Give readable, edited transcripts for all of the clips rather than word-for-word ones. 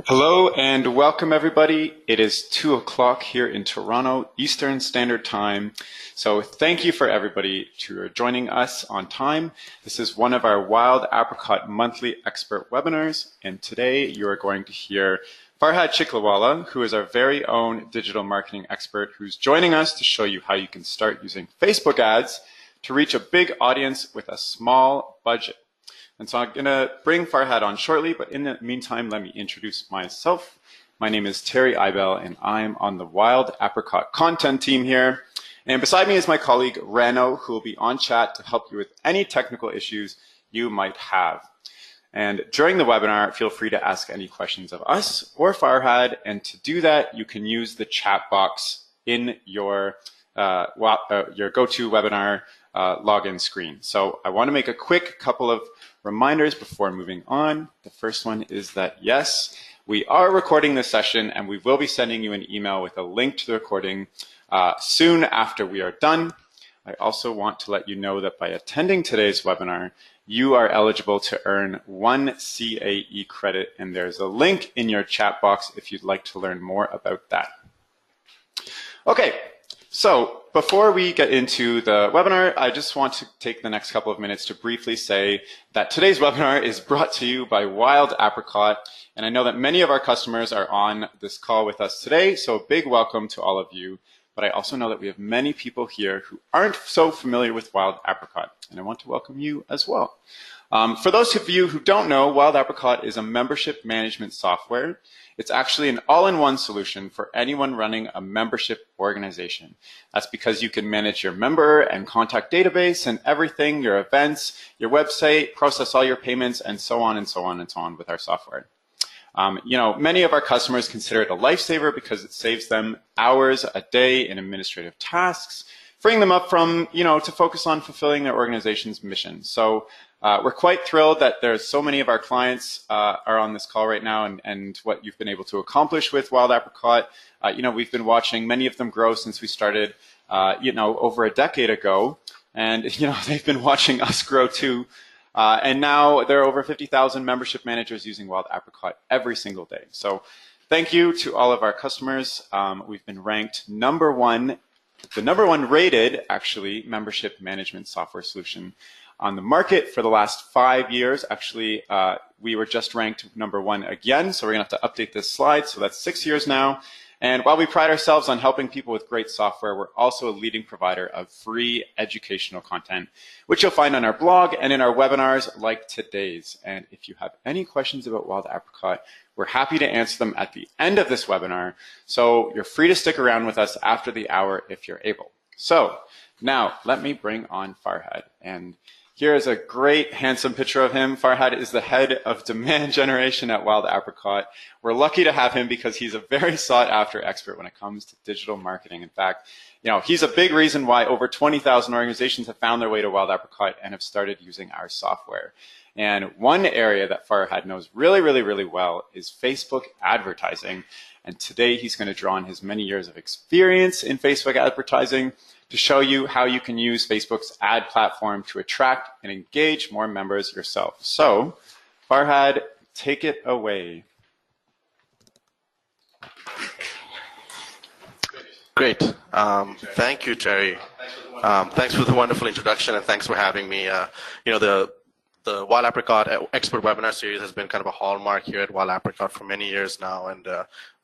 Hello and welcome everybody. It is 2 o'clock here in Toronto, Eastern Standard Time. So thank you for everybody for joining us on time. This is one of our Wild Apricot monthly expert webinars. And today you are going to hear Farhad Chikhliwala, who is our very own digital marketing expert, who's joining us to show you how you can start using Facebook ads to reach a big audience with a small budget. And so I'm going to bring Farhad on shortly, but in the meantime, let me introduce myself. My name is Terry Eibel, and I'm on the Wild Apricot content team here. And beside me is my colleague, Rano, who will be on chat to help you with any technical issues you might have. And during the webinar, feel free to ask any questions of us or Farhad. And to do that, you can use the chat box in your GoToWebinar login screen. So I want to make a quick couple of reminders before moving on. The first one is that yes, we are recording this session and we will be sending you an email with a link to the recording soon after we are done. I also want to let you know that by attending today's webinar, you are eligible to earn 1 CAE credit, and there's a link in your chat box if you'd like to learn more about that. Okay. So before we get into the webinar, I just want to take the next couple of minutes to briefly say that today's webinar is brought to you by Wild Apricot. And I know that many of our customers are on this call with us today, so a big welcome to all of you. But I also know that we have many people here who aren't so familiar with Wild Apricot, and I want to welcome you as well. For those of you who don't know, Wild Apricot is a membership management software. It's actually an all-in-one solution for anyone running a membership organization. That's because you can manage your member and contact database and everything, your events, your website, process all your payments, and so on and so on and so on with our software. Many of our customers consider it a lifesaver because it saves them hours a day in administrative tasks, freeing them up from, to focus on fulfilling their organization's mission. So we're quite thrilled that there's so many of our clients are on this call right now and what you've been able to accomplish with Wild Apricot. We've been watching many of them grow since we started, over a decade ago. And, they've been watching us grow too. And now there are over 50,000 membership managers using Wild Apricot every single day. So thank you to all of our customers. We've been ranked the number one rated, actually, membership management software solution on the market for the last 5 years. Actually, we were just ranked number 1 again, so we're going to have to update this slide. So that's 6 years now. And while we pride ourselves on helping people with great software, we're also a leading provider of free educational content, which you'll find on our blog and in our webinars like today's. And if you have any questions about Wild Apricot, we're happy to answer them at the end of this webinar. So you're free to stick around with us after the hour if you're able. So now let me bring on Farhad. And here is a great, handsome picture of him. Farhad is the head of demand generation at Wild Apricot. We're lucky to have him because he's a very sought-after expert when it comes to digital marketing. In fact, he's a big reason why over 20,000 organizations have found their way to Wild Apricot and have started using our software. And one area that Farhad knows really, really, really well is Facebook advertising. And today he's going to draw on his many years of experience in Facebook advertising to show you how you can use Facebook's ad platform to attract and engage more members yourself. So, Farhad, take it away. Great. Thank you, Terry. Thanks for the wonderful introduction, and thanks for having me. The Wild Apricot Expert Webinar Series has been kind of a hallmark here at Wild Apricot for many years now, and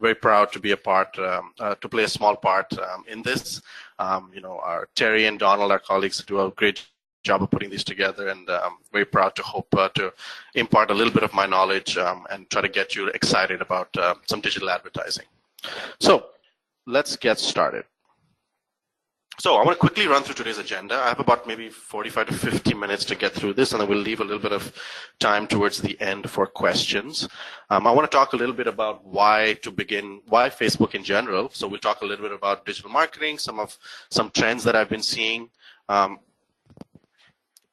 very proud to be a part, to play a small part in this. Our Terry and Donald, our colleagues, do a great job of putting these together, and I'm very proud to hope to impart a little bit of my knowledge and try to get you excited about some digital advertising. So let's get started. So I want to quickly run through today's agenda. I have about maybe 45 to 50 minutes to get through this, and then we'll leave a little bit of time towards the end for questions. I want to talk a little bit about why Facebook in general. So we'll talk a little bit about digital marketing, some trends that I've been seeing.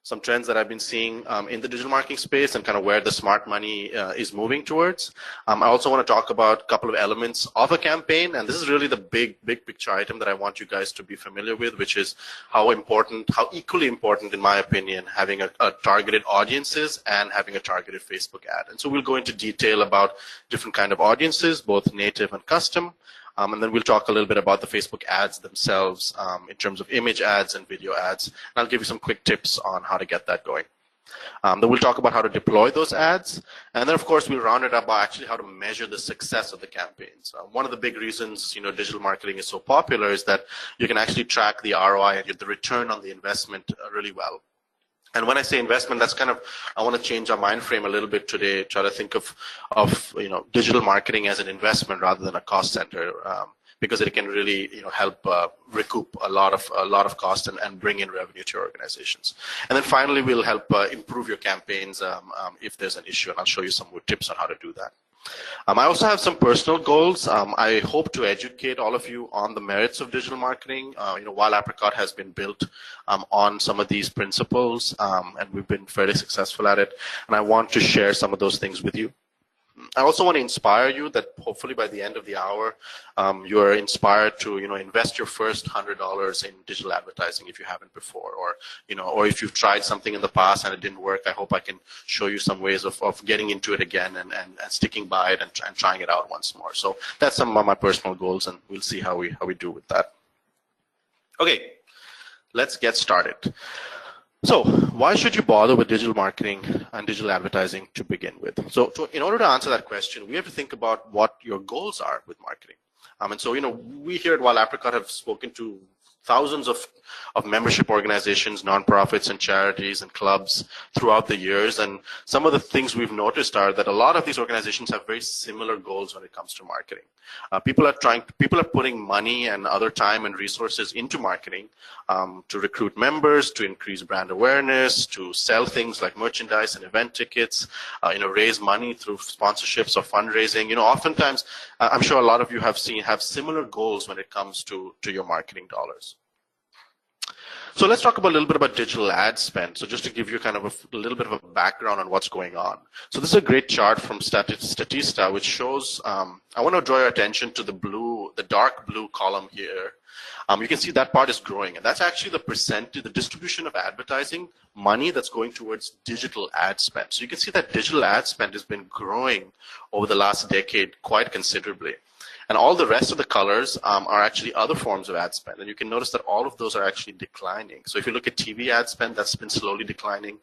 some trends that I've been seeing in the digital marketing space and kind of where the smart money is moving towards. I also want to talk about a couple of elements of a campaign, and this is really the big picture item that I want you guys to be familiar with, which is how equally important, in my opinion, having a targeted audiences and having a targeted Facebook ad. And so we'll go into detail about different kind of audiences, both native and custom. And then we'll talk a little bit about the Facebook ads themselves in terms of image ads and video ads. And I'll give you some quick tips on how to get that going. Then we'll talk about how to deploy those ads. And then, of course, we'll round it up by actually how to measure the success of the campaigns. One of the big reasons digital marketing is so popular is that you can actually track the ROI and the return on the investment really well. And when I say investment, that's kind of, I want to change our mind frame a little bit today, try to think of digital marketing as an investment rather than a cost center, because it can really help recoup a lot of cost and bring in revenue to your organizations. And then finally, we'll help improve your campaigns if there's an issue, and I'll show you some more tips on how to do that. I also have some personal goals. I hope to educate all of you on the merits of digital marketing. Wild Apricot has been built on some of these principles, and we've been fairly successful at it. And I want to share some of those things with you. I also want to inspire you that hopefully by the end of the hour, you are inspired to invest your first $100 in digital advertising if you haven't before, or if you've tried something in the past and it didn't work. I hope I can show you some ways of getting into it again and sticking by it and trying it out once more. So that's some of my personal goals, and we'll see how we do with that. Okay, let's get started. So why should you bother with digital marketing and digital advertising to begin with? So in order to answer that question, we have to think about what your goals are with marketing. And so, we here at Wild Apricot have spoken to thousands of membership organizations, nonprofits and charities and clubs throughout the years. And some of the things we've noticed are that a lot of these organizations have very similar goals when it comes to marketing. People are putting money and other time and resources into marketing to recruit members, to increase brand awareness, to sell things like merchandise and event tickets, raise money through sponsorships or fundraising. Oftentimes, I'm sure a lot of you have similar goals when it comes to your marketing dollars. So let's talk a little bit about digital ad spend. So just to give you kind of a little bit of a background on what's going on. So this is a great chart from Statista, which shows, I want to draw your attention to the dark blue column here. You can see that part is growing, and that's actually the percentage, the distribution of advertising money that's going towards digital ad spend. So you can see that digital ad spend has been growing over the last decade quite considerably. And all the rest of the colors are actually other forms of ad spend. And you can notice that all of those are actually declining. So if you look at TV ad spend, that's been slowly declining.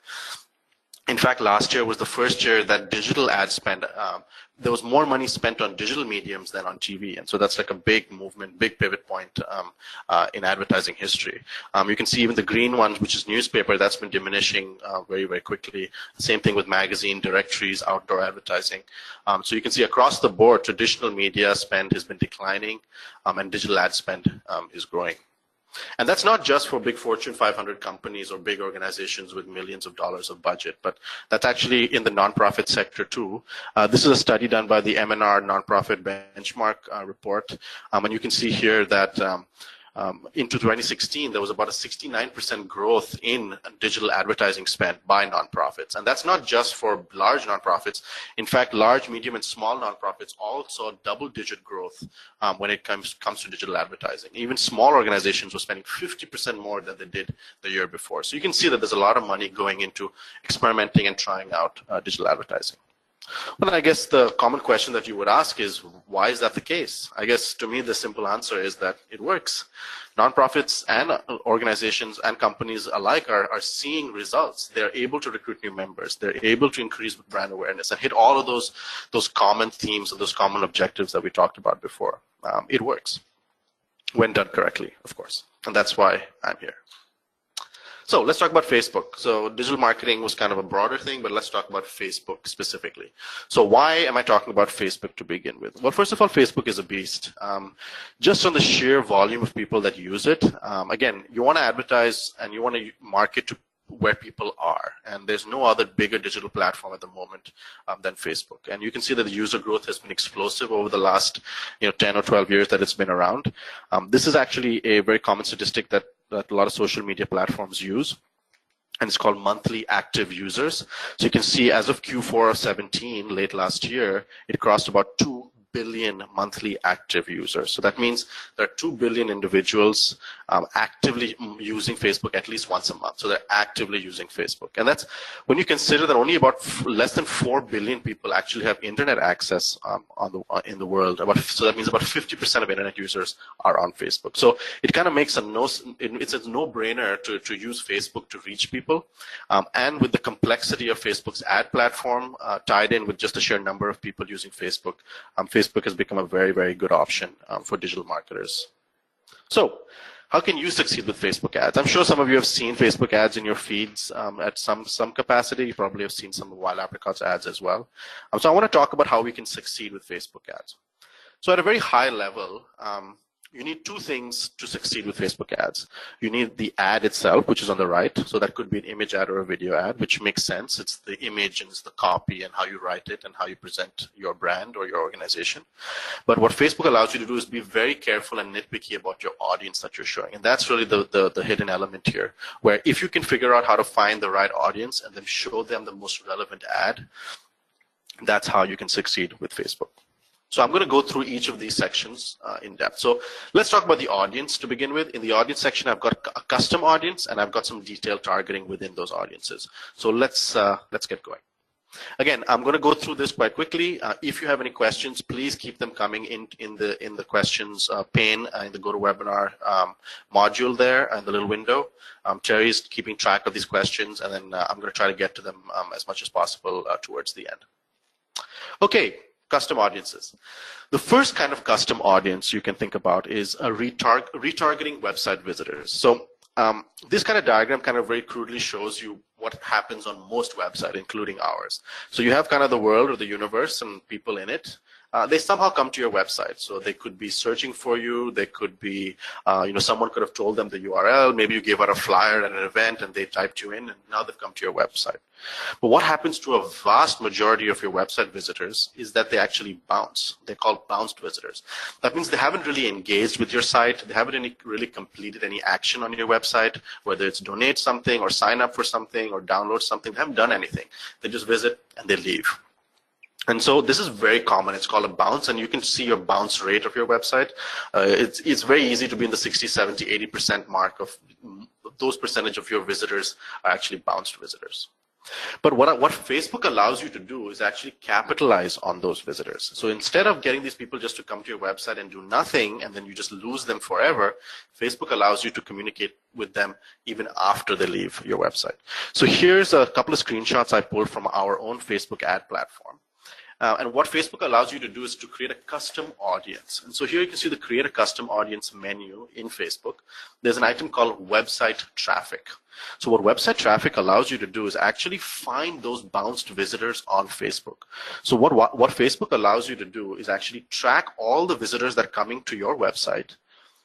In fact, last year was the first year that digital ad spend, there was more money spent on digital mediums than on TV. And so that's like a big movement, big pivot point in advertising history. You can see even the green one, which is newspaper, that's been diminishing very, very quickly. Same thing with magazine, directories, outdoor advertising. So you can see across the board, traditional media spend has been declining and digital ad spend is growing. And that's not just for big Fortune 500 companies or big organizations with millions of dollars of budget, but that's actually in the nonprofit sector too. This is a study done by the M&R Nonprofit Benchmark report. And you can see here that into 2016, there was about a 69% growth in digital advertising spent by nonprofits. And that's not just for large nonprofits. In fact, large, medium, and small nonprofits all saw double-digit growth when it comes to digital advertising. Even small organizations were spending 50% more than they did the year before. So you can see that there's a lot of money going into experimenting and trying out digital advertising. Well, I guess the common question that you would ask is, why is that the case? I guess to me, the simple answer is that it works. Nonprofits and organizations and companies alike are seeing results. They're able to recruit new members. They're able to increase brand awareness and hit all of those common themes and those common objectives that we talked about before. It works when done correctly, of course. And that's why I'm here. So let's talk about Facebook. So digital marketing was kind of a broader thing, but let's talk about Facebook specifically. So why am I talking about Facebook to begin with? Well, first of all, Facebook is a beast. Just on the sheer volume of people that use it, again, you want to advertise and you want to market to where people are. And there's no other bigger digital platform at the moment than Facebook. And you can see that the user growth has been explosive over the last 10 or 12 years that it's been around. This is actually a very common statistic that a lot of social media platforms use. and it's called monthly active users. So you can see as of Q4 of 17, late last year, it crossed about 2 billion monthly active users. So that means there are 2 billion individuals actively using Facebook at least once a month. So they're actively using Facebook. And that's when you consider that only about less than 4 billion people actually have internet access in the world. So that means about 50% of internet users are on Facebook. So it kind of makes it's a no-brainer to use Facebook to reach people. And with the complexity of Facebook's ad platform tied in with just the sheer number of people using Facebook, Facebook has become a very, very good option for digital marketers. So how can you succeed with Facebook ads? I'm sure some of you have seen Facebook ads in your feeds at some capacity. You probably have seen some of Wild Apricot's ads as well. So I want to talk about how we can succeed with Facebook ads. So at a very high level, you need two things to succeed with Facebook ads. You need the ad itself, which is on the right. So that could be an image ad or a video ad, which makes sense. It's the image and it's the copy and how you write it and how you present your brand or your organization. But what Facebook allows you to do is be very careful and nitpicky about your audience that you're showing. And that's really the hidden element here, where if you can figure out how to find the right audience and then show them the most relevant ad, that's how you can succeed with Facebook. So I'm going to go through each of these sections in depth. So let's talk about the audience to begin with. In the audience section, I've got a custom audience, and I've got some detailed targeting within those audiences. So let's get going. Again, I'm going to go through this quite quickly. If you have any questions, please keep them coming in the questions pane in the GoToWebinar module there in the little window. Terry's keeping track of these questions, and then I'm going to try to get to them as much as possible towards the end. Okay. Custom audiences. The first kind of custom audience you can think about is a retargeting website visitors. So this kind of diagram kind of very crudely shows you what happens on most websites, including ours. So you have kind of the world or the universe and people in it. They somehow come to your website. So they could be searching for you. They could be, someone could have told them the URL. Maybe you gave out a flyer at an event and they typed you in and now they've come to your website. But what happens to a vast majority of your website visitors is that they actually bounce. They're called bounced visitors. That means they haven't really engaged with your site. They haven't really completed any action on your website, whether it's donate something or sign up for something or download something. They haven't done anything. They just visit and they leave. And so this is very common. It's called a bounce, and you can see your bounce rate of your website. It's very easy to be in the 60, 70, 80% mark of those percentage of your visitors are actually bounced visitors. But what Facebook allows you to do is actually capitalize on those visitors. So instead of getting these people just to come to your website and do nothing, and then you just lose them forever, Facebook allows you to communicate with them even after they leave your website. So here's a couple of screenshots I pulled from our own Facebook ad platform. And what Facebook allows you to do is to create a custom audience. And so here you can see the create a custom audience menu in Facebook. There's an item called website traffic. So what website traffic allows you to do is actually find those bounced visitors on Facebook. So what Facebook allows you to do is actually track all the visitors that are coming to your website,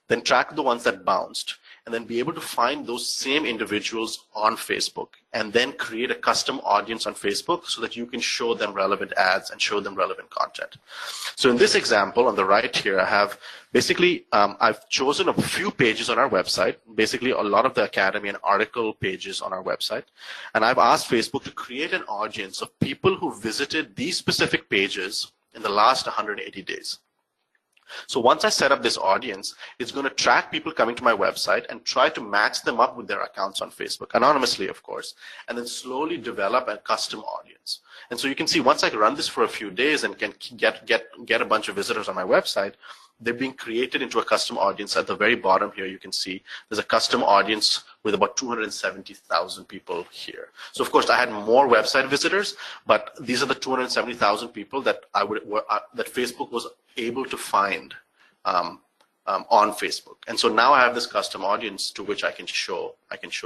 then track the ones that bounced, and then be able to find those same individuals on Facebook and then create a custom audience on Facebook so that you can show them relevant ads and show them relevant content. So in this example on the right here, I have basically, I've chosen a few pages on our website, basically a lot of the Academy and article pages on our website. And I've asked Facebook to create an audience of people who visited these specific pages in the last 180 days. So once I set up this audience, it's going to track people coming to my website and try to match them up with their accounts on Facebook, anonymously, of course, and then slowly develop a custom audience. And so you can see once I run this for a few days and can get a bunch of visitors on my website, they're being created into a custom audience. At the very bottom here, you can see there's a custom audience with about 270,000 people here. So of course, I had more website visitors, but these are the 270,000 people that that Facebook was able to find on Facebook. And so now I have this custom audience to which I can show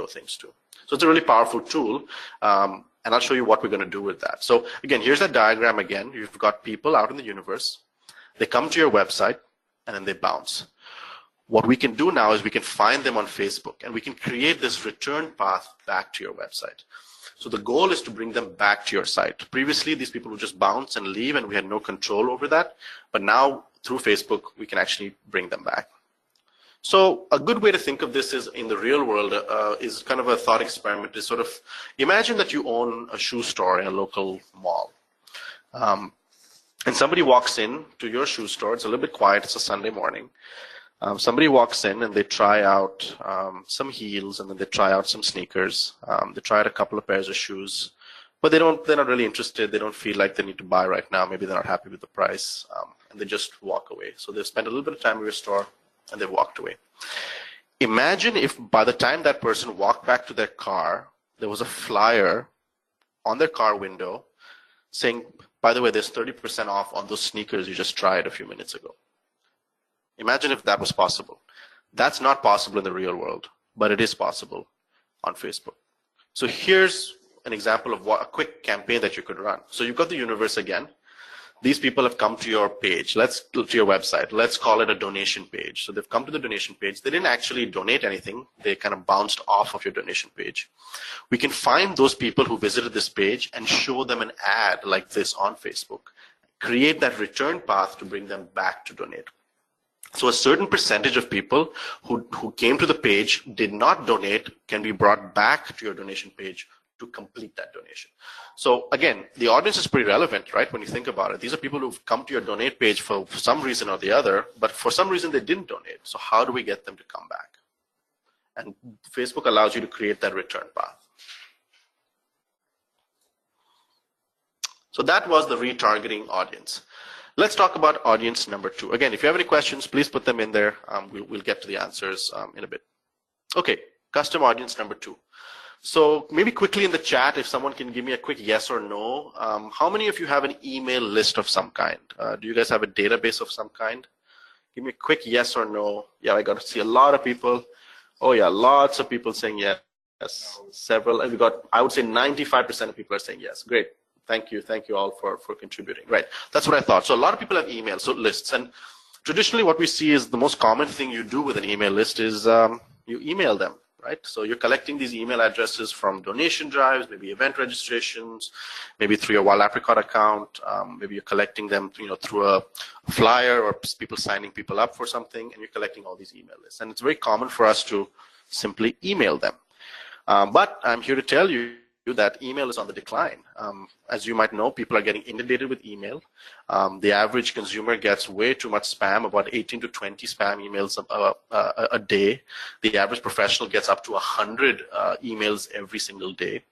things to. So it's a really powerful tool. And I'll show you what we're going to do with that. So again, here's that diagram again. You've got people out in the universe. They come to your website, and then they bounce. What we can do now is we can find them on Facebook, and we can create this return path back to your website. So the goal is to bring them back to your site. Previously, these people would just bounce and leave, and we had no control over that. But now, through Facebook, we can actually bring them back. So a good way to think of this is in the real world is kind of a thought experiment. Is sort of imagine that you own a shoe store in a local mall. And somebody walks in to your shoe store. It's a little bit quiet. It's a Sunday morning. Somebody walks in and they try out some heels, and then they try out some sneakers. They try out a couple of pairs of shoes, but they're not really interested. They don't feel like they need to buy right now. Maybe they're not happy with the price, and they just walk away. So they've spent a little bit of time in your store and they've walked away. Imagine if by the time that person walked back to their car, there was a flyer on their car window saying, by the way, there's 30% off on those sneakers you just tried a few minutes ago. Imagine if that was possible. That's not possible in the real world, but it is possible on Facebook. So here's an example of a quick campaign that you could run. So you've got the universe again. These people have come to your page, to your website. Let's call it a donation page. So they've come to the donation page. They didn't actually donate anything. They kind of bounced off of your donation page. We can find those people who visited this page and show them an ad like this on Facebook. Create that return path to bring them back to donate. So a certain percentage of people who came to the page, did not donate, can be brought back to your donation page to complete that donation. So again, the audience is pretty relevant, right? When you think about it, these are people who've come to your donate page for some reason or the other, but for some reason they didn't donate. So how do we get them to come back? And Facebook allows you to create that return path. So that was the retargeting audience. Let's talk about audience number 2. Again, if you have any questions, please put them in there. We'll get to the answers in a bit. Okay, custom audience number 2. So maybe quickly in the chat, if someone can give me a quick yes or no, how many of you have an email list of some kind? Do you guys have a database of some kind? Give me a quick yes or no. Yeah, I got to see a lot of people. Oh yeah, lots of people saying yes. Several, and we got, I would say 95% of people are saying yes. Great. Thank you all for contributing. Right, that's what I thought. So a lot of people have emails, so lists, and traditionally what we see is the most common thing you do with an email list is you email them, right? So you're collecting these email addresses from donation drives, maybe event registrations, maybe through your Wild Apricot account, maybe you're collecting them, through a flyer or people signing people up for something, and you're collecting all these email lists. And it's very common for us to simply email them. But I'm here to tell you that email is on the decline. As you might know, people are getting inundated with email. The average consumer gets way too much spam, about 18 to 20 spam emails a day. The average professional gets up to 100 emails every single day.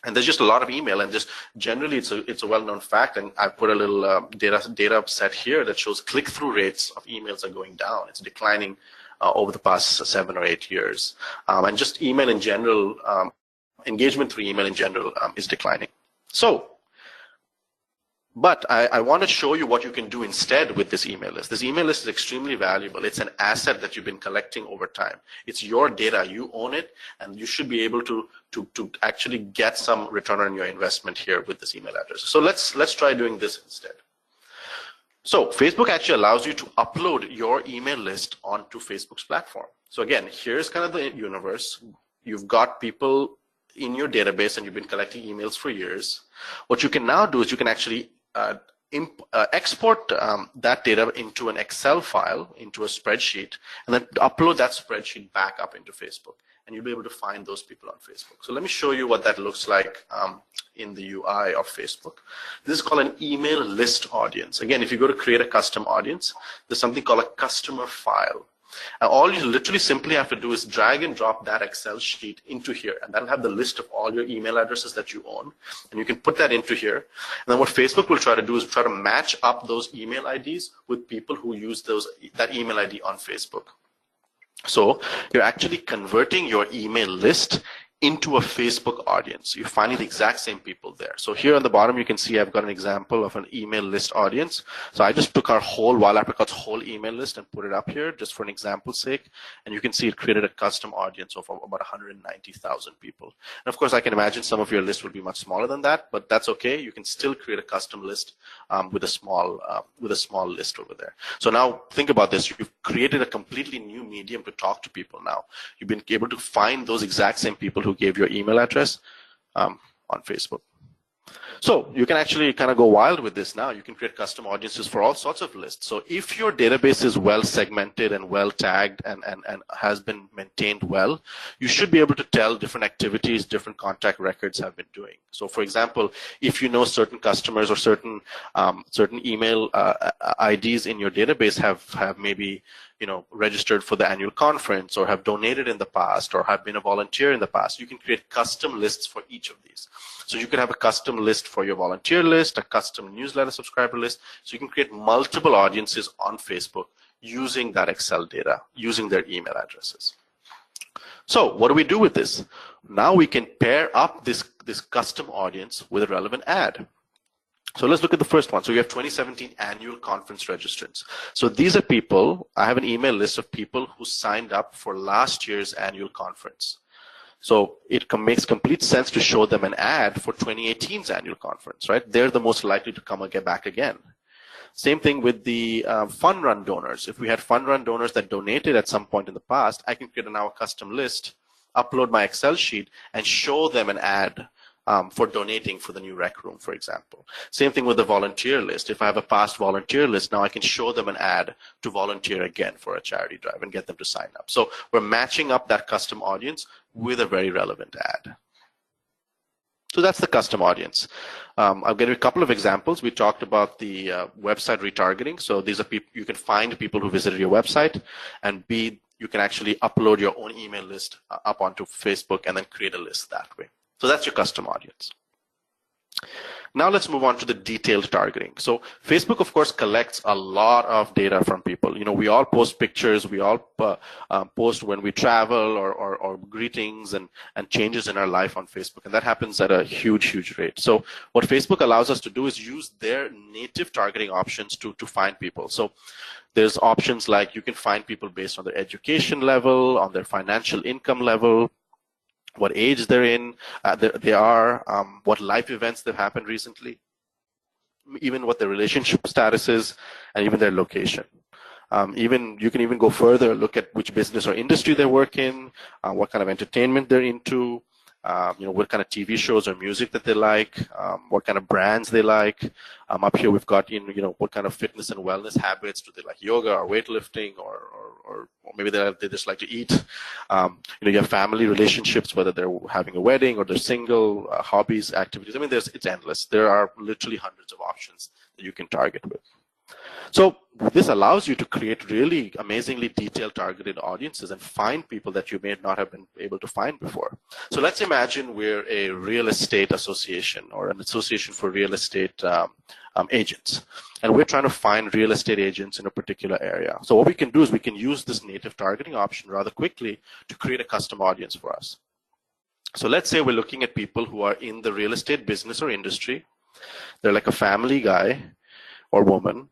And there's just a lot of email, and just generally it's a well-known fact, and I've put a little data set here that shows click-through rates of emails are going down. It's declining over the past 7 or 8 years. And just email in general, engagement through email in general is declining. So, but I want to show you what you can do instead with this email list. This email list is extremely valuable. It's an asset that you've been collecting over time. It's your data, you own it, and you should be able to actually get some return on your investment here with this email address. So let's try doing this instead. So Facebook actually allows you to upload your email list onto Facebook's platform. So again, here's kind of the universe. You've got people in your database and you've been collecting emails for years. What you can now do is you can actually export that data into an Excel file, into a spreadsheet, and then upload that spreadsheet back up into Facebook. And you'll be able to find those people on Facebook. So let me show you what that looks like in the UI of Facebook. This is called an email list audience. Again, if you go to create a custom audience, there's something called a customer file. And all you literally simply have to do is drag and drop that Excel sheet into here, and that'll have the list of all your email addresses that you own, and you can put that into here. And then what Facebook will try to do is try to match up those email IDs with people who use that email ID on Facebook. So you're actually converting your email list into a Facebook audience. You're finding the exact same people there. So here on the bottom, you can see I've got an example of an email list audience. So I just took our whole Wild Apricot's whole email list and put it up here just for an example's sake. And you can see it created a custom audience of about 190,000 people. And of course, I can imagine some of your list will be much smaller than that, but that's okay. You can still create a custom list with a small list over there. So now think about this. You've created a completely new medium to talk to people now. You've been able to find those exact same people who gave your email address on Facebook. So you can actually kind of go wild with this now. You can create custom audiences for all sorts of lists. So if your database is well segmented and well tagged and has been maintained well, you should be able to tell different activities, different contact records have been doing. So for example, if you know certain customers or certain email IDs in your database have maybe registered for the annual conference or have donated in the past or have been a volunteer in the past, you can create custom lists for each of these. So you could have a custom list for your volunteer list, a custom newsletter subscriber list. So you can create multiple audiences on Facebook using that Excel data, using their email addresses. So what do we do with this? Now we can pair up this custom audience with a relevant ad. So let's look at the first one. So we have 2017 annual conference registrants. So these are people, I have an email list of people who signed up for last year's annual conference. So it makes complete sense to show them an ad for 2018's annual conference, right? They're the most likely to come and get back again. Same thing with the fund run donors. If we had fund run donors that donated at some point in the past, I can create now a custom list, upload my Excel sheet, and show them an ad for donating for the new rec room, for example. Same thing with the volunteer list. If I have a past volunteer list, now I can show them an ad to volunteer again for a charity drive and get them to sign up. So we're matching up that custom audience with a very relevant ad. So that's the custom audience. I'll give you a couple of examples. We talked about the website retargeting. So these are people, you can find people who visited your website, and you can actually upload your own email list up onto Facebook and then create a list that way. So that's your custom audience. Now let's move on to the detailed targeting. So Facebook, of course, collects a lot of data from people. We all post pictures, we all post when we travel or greetings and changes in our life on Facebook, and that happens at a huge rate. So what Facebook allows us to do is use their native targeting options to find people. So there's options like you can find people based on their education level, on their financial income level, what age they're in, what life events that have happened recently, even what their relationship status is, and even their location. You can even go further, look at which business or industry they work in, what kind of entertainment they're into, what kind of TV shows or music that they like, what kind of brands they like. Up here we've got what kind of fitness and wellness habits. Do they like yoga or weightlifting, or maybe they just like to eat. You have family relationships, whether they're having a wedding or they're single, hobbies, activities. I mean, it's endless. There are literally hundreds of options that you can target with. So this allows you to create really amazingly detailed targeted audiences and find people that you may not have been able to find before. So let's imagine we're a real estate association or an association for real estate agents, and we're trying to find real estate agents in a particular area. So what we can do is we can use this native targeting option rather quickly to create a custom audience for us. So let's say we're looking at people who are in the real estate business or industry. They're like a family guy or woman.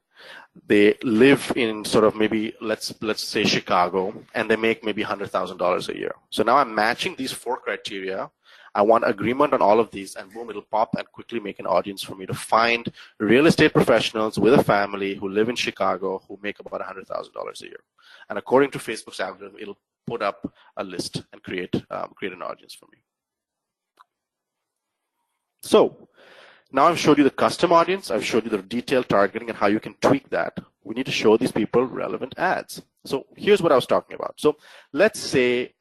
They live in sort of maybe, let's say Chicago, and they make maybe $100,000 a year. So now I'm matching these 4 criteria. I want agreement on all of these, and boom, it'll pop and quickly make an audience for me to find real estate professionals with a family who live in Chicago who make about $100,000 a year. And according to Facebook's algorithm, it'll put up a list and create an audience for me. So now I've showed you the custom audience, I've showed you the detailed targeting and how you can tweak that. We need to show these people relevant ads. So here's what I was talking about. So let's say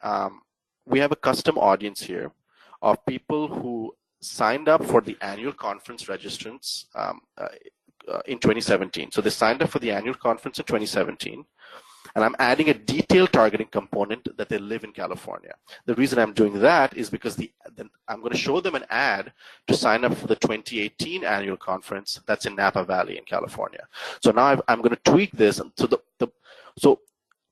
we have a custom audience here of people who signed up for the annual conference registrants in 2017. So they signed up for the annual conference in 2017. And I'm adding a detailed targeting component that they live in California. The reason I'm doing that is because I'm going to show them an ad to sign up for the 2018 annual conference that's in Napa Valley in California. So now I'm going to tweak this. So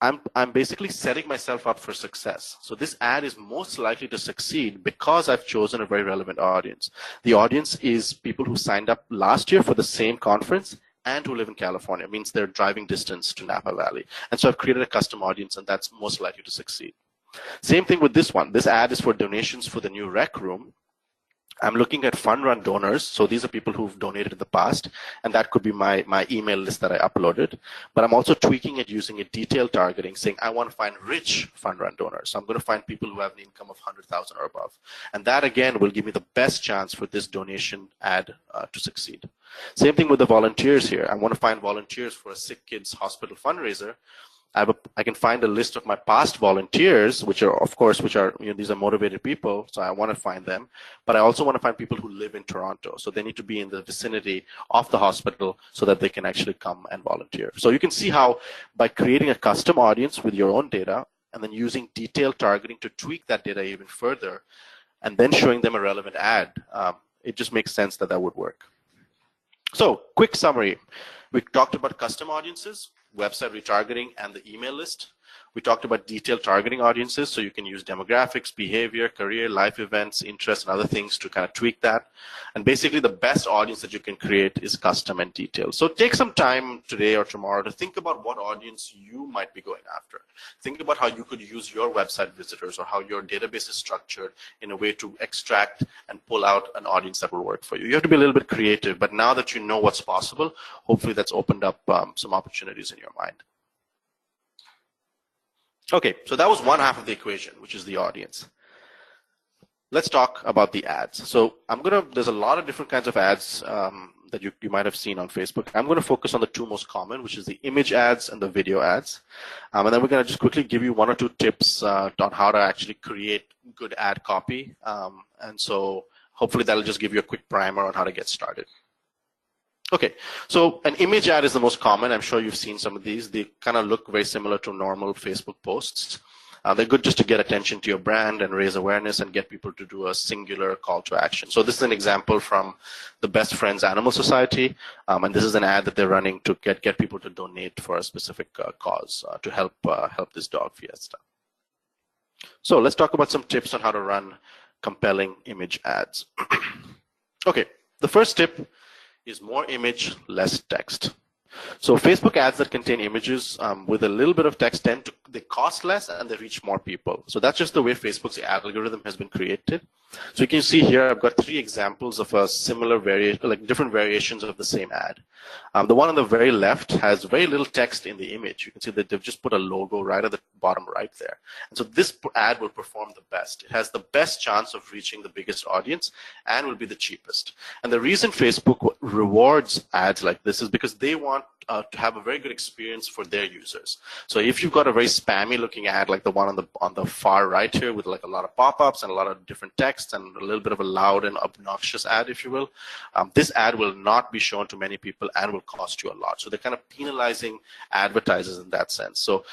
I'm basically setting myself up for success. So this ad is most likely to succeed because I've chosen a very relevant audience. The audience is people who signed up last year for the same conference and who live in California. It means they're driving distance to Napa Valley. And so I've created a custom audience, and that's most likely to succeed. Same thing with this one. This ad is for donations for the new rec room. I'm looking at fund run donors. So these are people who've donated in the past, and that could be my email list that I uploaded. But I'm also tweaking it using a detailed targeting, saying I want to find rich fund run donors. So I'm going to find people who have an income of 100,000 or above. And that, again, will give me the best chance for this donation ad to succeed. Same thing with the volunteers here. I want to find volunteers for a sick kids hospital fundraiser. I can find a list of my past volunteers, which are, of course, these are motivated people, so I want to find them. But I also want to find people who live in Toronto, so they need to be in the vicinity of the hospital so that they can actually come and volunteer. So you can see how by creating a custom audience with your own data and then using detailed targeting to tweak that data even further and then showing them a relevant ad, it just makes sense that that would work. So quick summary. We talked about custom audiences, website retargeting, and the email list. We talked about detailed targeting audiences, so you can use demographics, behavior, career, life events, interests, and other things to kind of tweak that. And basically, the best audience that you can create is custom and detailed. So take some time today or tomorrow to think about what audience you might be going after. Think about how you could use your website visitors or how your database is structured in a way to extract and pull out an audience that will work for you. You have to be a little bit creative, but now that you know what's possible, hopefully that's opened up some opportunities in your mind. Okay, so that was one half of the equation, which is the audience. Let's talk about the ads. So there's a lot of different kinds of ads that you might have seen on Facebook. I'm going to focus on the two most common, which is the image ads and the video ads. And then we're going to just quickly give you one or two tips on how to actually create good ad copy. And so hopefully that'll just give you a quick primer on how to get started. Okay, so an image ad is the most common. I'm sure you've seen some of these. They kind of look very similar to normal Facebook posts. They're good just to get attention to your brand and raise awareness and get people to do a singular call to action. So this is an example from the Best Friends Animal Society, and this is an ad that they're running to get people to donate for a specific cause to help this dog fiesta. So let's talk about some tips on how to run compelling image ads. Okay, the first tip is more image, less text. So Facebook ads that contain images with a little bit of text they cost less and they reach more people. So that's just the way Facebook's algorithm has been created. So you can see here I've got 3 examples of a similar different variations of the same ad. The one on the very left has very little text in the image. You can see that they've just put a logo right at the bottom right there. And so this ad will perform the best. It has the best chance of reaching the biggest audience and will be the cheapest. And the reason Facebook rewards ads like this is because they want to have a very good experience for their users. So if you've got a very spammy looking ad like the one on the far right here with like a lot of pop-ups and a lot of different text and a little bit of a loud and obnoxious ad, if you will, this ad will not be shown to many people and will cost you a lot. So they're kind of penalizing advertisers in that sense. So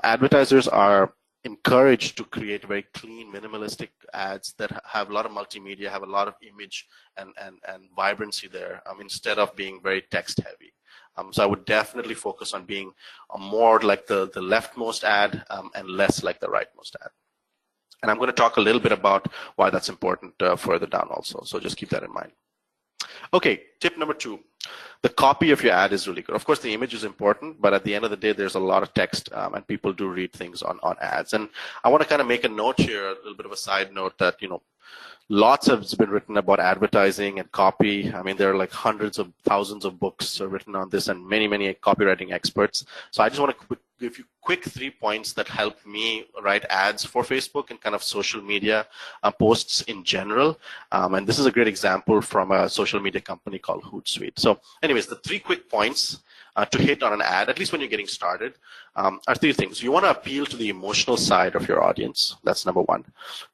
advertisers are encouraged to create very clean, minimalistic ads that have a lot of multimedia, have a lot of image and vibrancy there, instead of being very text heavy. So I would definitely focus on being more like the leftmost ad and less like the rightmost ad. And I'm going to talk a little bit about why that's important further down also. So just keep that in mind. Okay, tip number 2. The copy of your ad is really good. Of course, the image is important, but at the end of the day, there's a lot of text, and people do read things on ads. And I want to kind of make a note here, a little bit of a side note that, lots has been written about advertising and copy. I mean, there are like hundreds of thousands of books written on this and many, many copywriting experts. So I just want to give you quick 3 points that help me write ads for Facebook and kind of social media posts in general. And this is a great example from a social media company called Hootsuite. So anyways, the 3 quick points to hit on an ad, at least when you're getting started, are 3 things. You want to appeal to the emotional side of your audience. That's number 1.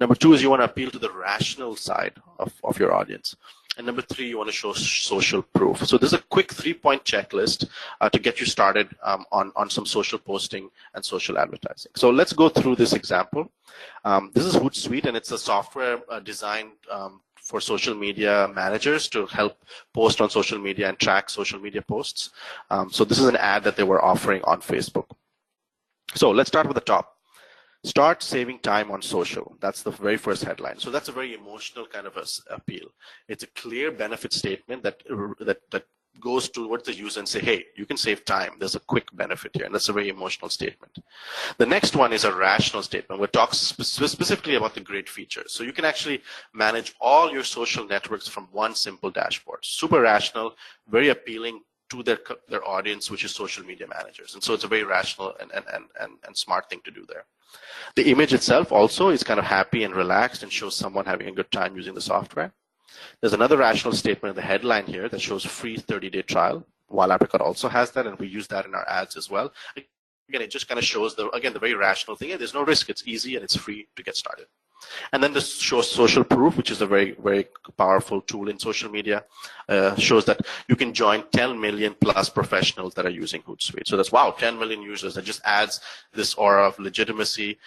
Number 2 is you want to appeal to the rational side of your audience. And number 3, you want to show social proof. So this is a quick 3-point checklist to get you started on some social posting and social advertising. So let's go through this example. This is Hootsuite, and it's a software designed for social media managers to help post on social media and track social media posts. So this is an ad that they were offering on Facebook. So let's start with the top. Start saving time on social. That's the very first headline. So that's a very emotional kind of appeal. It's a clear benefit statement that goes towards the user and say, hey, you can save time. There's a quick benefit here. And that's a very emotional statement. The next one is a rational statement, which talks specifically about the great features. So you can actually manage all your social networks from one simple dashboard. Super rational, very appealing to their audience, which is social media managers. And so it's a very rational and smart thing to do there. The image itself also is kind of happy and relaxed and shows someone having a good time using the software. There's another rational statement in the headline here that shows free 30-day trial. Wild Apricot also has that, and we use that in our ads as well. Again, it just kind of shows, the very rational thing. There's no risk. It's easy, and it's free to get started. And then this shows social proof, which is a very, very powerful tool in social media. Shows that you can join 10 million plus professionals that are using Hootsuite. So that's, wow, 10 million users. That just adds this aura of legitimacy,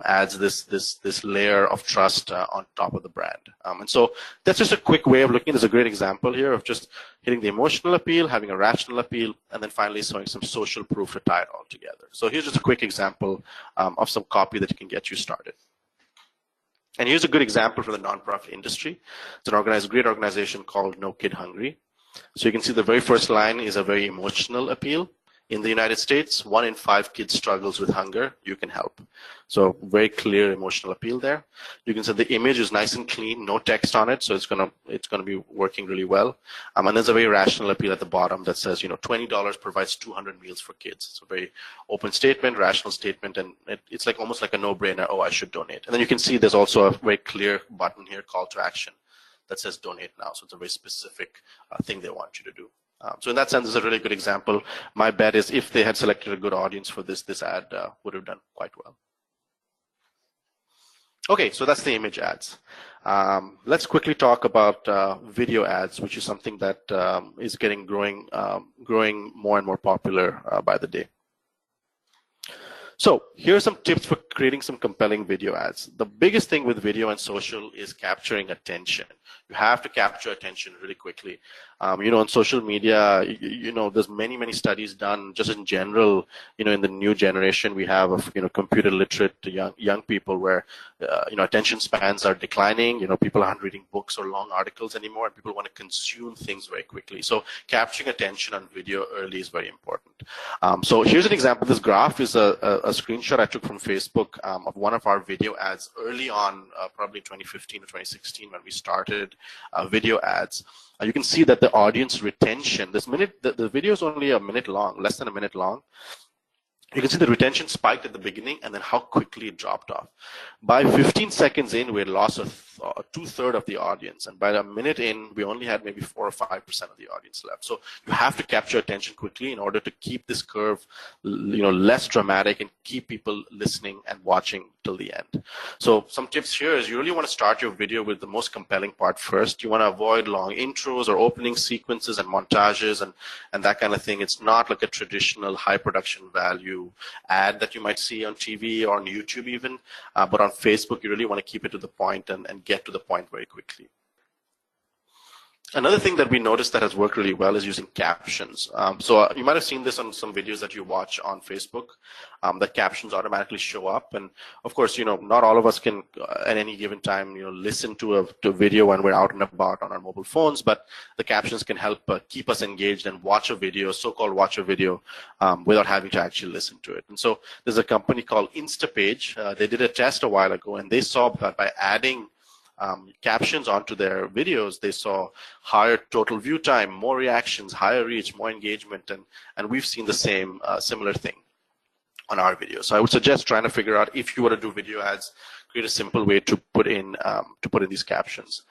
adds this layer of trust on top of the brand. And so that's just a quick way of looking. There's a great example here of just hitting the emotional appeal, having a rational appeal, and then finally showing some social proof to tie it all together. So here's just a quick example of some copy that can get you started. And here's a good example from the nonprofit industry. It's a great organization called No Kid Hungry. So you can see the very first line is a very emotional appeal. In the United States, 1 in 5 kids struggles with hunger. You can help. So very clear emotional appeal there. You can see the image is nice and clean, no text on it, so it's gonna be working really well. And there's a very rational appeal at the bottom that says, $20 provides 200 meals for kids. It's a very open statement, rational statement, and it's like almost like a no-brainer. Oh, I should donate. And then you can see there's also a very clear button here, call to action, that says donate now. So it's a very specific thing they want you to do. So in that sense, it's a really good example. My bet is if they had selected a good audience for this ad would have done quite well. Okay, so that's the image ads. Let's quickly talk about video ads, which is something that is growing more and more popular by the day. So here are some tips for creating some compelling video ads. The biggest thing with video and social is capturing attention. You have to capture attention really quickly. On social media, there's many studies done just in general. In the new generation, we have of computer literate young people where attention spans are declining. People aren't reading books or long articles anymore, and people want to consume things very quickly. So capturing attention on video early is very important. So here's an example. This graph is a screenshot I took from Facebook of one of our video ads early on, probably 2015 or 2016 when we started video ads. You can see that the audience retention, the video is only a minute long, less than a minute long. You can see the retention spiked at the beginning and then how quickly it dropped off. By 15 seconds in, we had lost two-thirds of the audience. And by a minute in, we only had maybe 4 or 5% of the audience left. So you have to capture attention quickly in order to keep this curve, less dramatic and keep people listening and watching till the end. So some tips here is you really want to start your video with the most compelling part first. You want to avoid long intros or opening sequences and montages and that kind of thing. It's not like a traditional high production value ad that you might see on TV or on YouTube even, but on Facebook you really want to keep it to the point and get to the point very quickly. Another thing that we noticed that has worked really well is using captions. So you might have seen this on some videos that you watch on Facebook, that captions automatically show up. And of course, not all of us can at any given time, listen to a video when we're out and about on our mobile phones, but the captions can help keep us engaged and watch a video, so-called watch a video, without having to actually listen to it. And so there's a company called Instapage. They did a test a while ago, and they saw that by adding captions onto their videos, they saw higher total view time, more reactions, higher reach, more engagement, and we've seen the same similar thing on our videos. So I would suggest trying to figure out if you want to do video ads, create a simple way to put in these captions.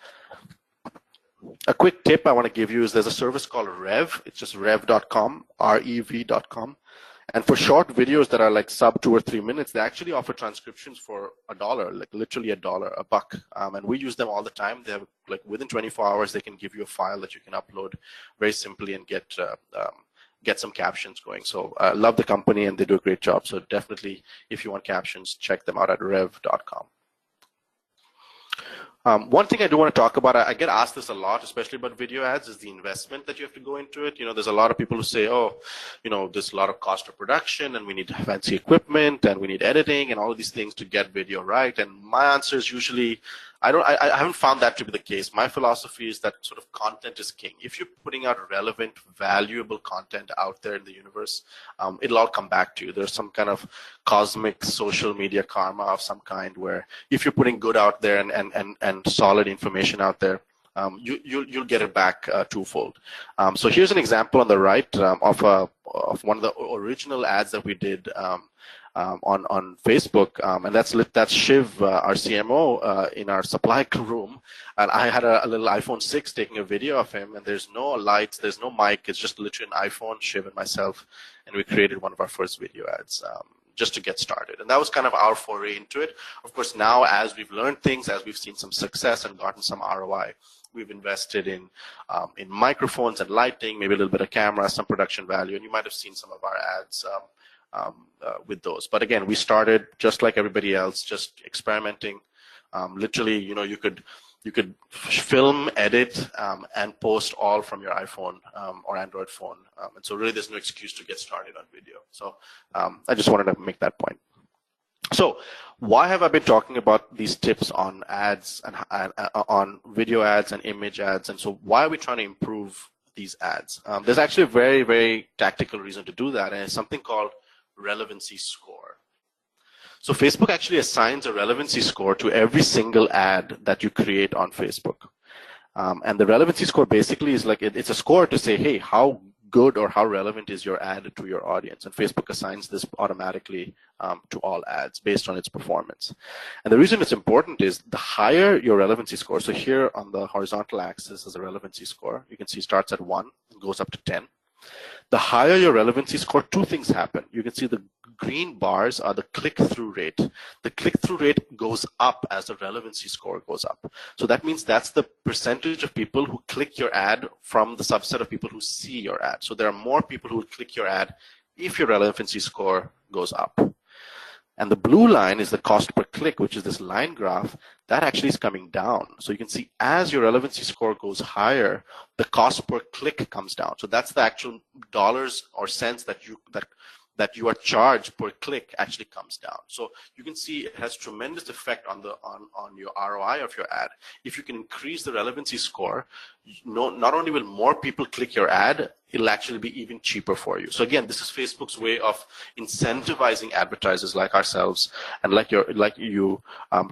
A quick tip I want to give you is there's a service called Rev. It's just rev.com, rev.com. And for short videos that are like sub 2 or 3 minutes, they actually offer transcriptions for $1, like literally $1, $1. And we use them all the time. They have like within 24 hours, they can give you a file that you can upload very simply and get some captions going. So I love the company and they do a great job. So definitely, if you want captions, check them out at rev.com. One thing I do want to talk about, I get asked this a lot, especially about video ads, is the investment that you have to go into it. There's a lot of people who say, there's a lot of cost of production and we need fancy equipment and we need editing and all of these things to get video right. And my answer is usually, I haven't found that to be the case. My philosophy is that sort of content is king. If you're putting out relevant, valuable content out there in the universe, it'll all come back to you. There's some kind of cosmic social media karma of some kind where if you're putting good out there and solid information out there, you'll get it back twofold. So here's an example on the right of one of the original ads that we did on Facebook, and that's Shiv, our CMO, in our supply room, and I had a little iPhone 6 taking a video of him, and there's no lights, there's no mic, it's just literally an iPhone, Shiv and myself, and we created one of our first video ads just to get started. And that was kind of our foray into it. Of course, now as we've learned things, as we've seen some success and gotten some ROI, we've invested in microphones and lighting, maybe a little bit of camera, some production value, and you might have seen some of our ads with those. But again, we started just like everybody else, just experimenting. Literally, you could film, edit, and post all from your iPhone or Android phone. And so really there's no excuse to get started on video. So I just wanted to make that point. So why have I been talking about these tips on ads and on video ads and image ads? And so why are we trying to improve these ads? There's actually a very, very tactical reason to do that, and it's something called Relevancy Score. So Facebook actually assigns a relevancy score to every single ad that you create on Facebook. And the relevancy score basically is like, it's a score to say, hey, how good or how relevant is your ad to your audience? And Facebook assigns this automatically to all ads based on its performance. And the reason it's important is the higher your relevancy score, so here on the horizontal axis is a relevancy score. You can see it starts at 1 and goes up to 10. The higher your relevancy score, two things happen. You can see the green bars are the click-through rate. The click-through rate goes up as the relevancy score goes up. So that means that's the percentage of people who click your ad from the subset of people who see your ad. So there are more people who will click your ad if your relevancy score goes up. And the blue line is the cost per click, which is this line graph. That actually is coming down. So you can see as your relevancy score goes higher, the cost per click comes down. So that's the actual dollars or cents that you are charged per click actually comes down. So you can see it has tremendous effect on your ROI of your ad. If you can increase the relevancy score, not only will more people click your ad, it'll actually be even cheaper for you. So again, this is Facebook's way of incentivizing advertisers like ourselves and like you